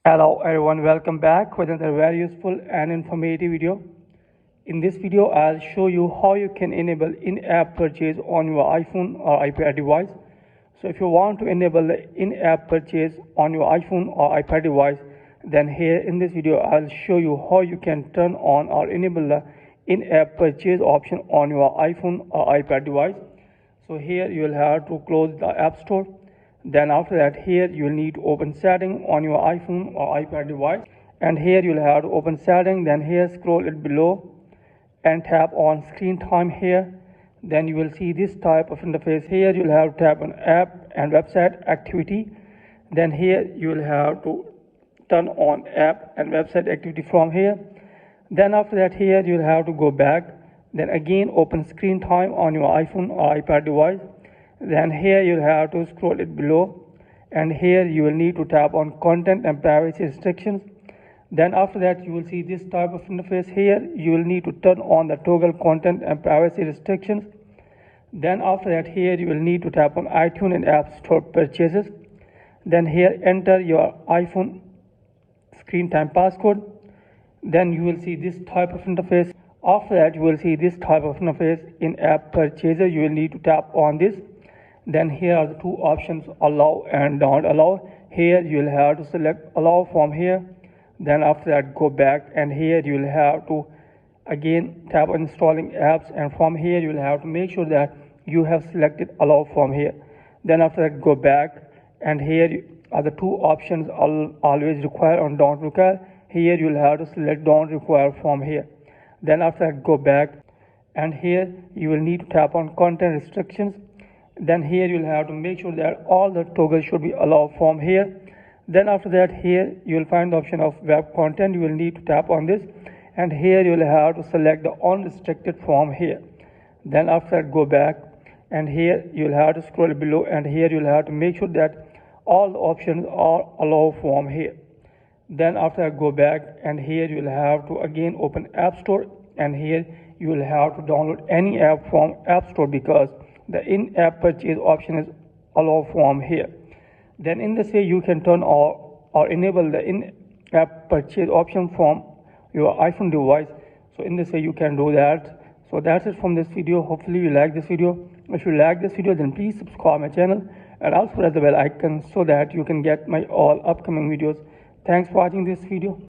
Hello everyone, welcome back with another very useful and informative video. In this video, I'll show you how you can enable in-app purchase on your iPhone or iPad device. So if you want to enable the in-app purchase on your iPhone or iPad device, then here in this video, I'll show you how you can turn on or enable the in-app purchase option on your iPhone or iPad device. So here you will have to close the App Store. Then after that, here you will need to open setting on your iPhone or iPad device, and here you will have to open setting. Then here scroll it below and tap on screen time here. Then you will see this type of interface. Here you will have to tap on app and website activity. Then here you will have to turn on app and website activity from here. Then after that, here you will have to go back. Then again open screen time on your iPhone or iPad device. Then here you'll have to scroll it below, and here you will need to tap on content and privacy restrictions. Then after that, you will see this type of interface. Here you will need to turn on the toggle content and privacy restrictions. Then after that, here you will need to tap on iTunes and App Store purchases. Then here enter your iPhone screen time passcode. Then you will see this type of interface. After that, you will see this type of interface in app purchaser. You will need to tap on this. Then here are the two options, allow and don't allow. Here you will have to select allow from here. Then after that, go back, and here you will have to again tap on installing apps, and from here you will have to make sure that you have selected allow from here. Then after that, go back, and here are the two options, always require or don't require. Here you will have to select don't require from here. Then after that, go back, and here you will need to tap on content restrictions. Then here you will have to make sure that all the toggles should be allowed from here. Then after that, here you will find the option of web content. You will need to tap on this, and here you will have to select the unrestricted from here. Then after that, go back, and here you will have to scroll below, and here you will have to make sure that all the options are allowed from here. Then after that, go back, and here you will have to again open App Store, and here you will have to download any app from App Store, because the in-app purchase option is allowed from here. Then in this way you can turn or enable the in-app purchase option from your iPhone device. So in this way you can do that. So that's it from this video. Hopefully you like this video. If you like this video, then please subscribe my channel and also press the bell icon so that you can get my all upcoming videos. Thanks for watching this video.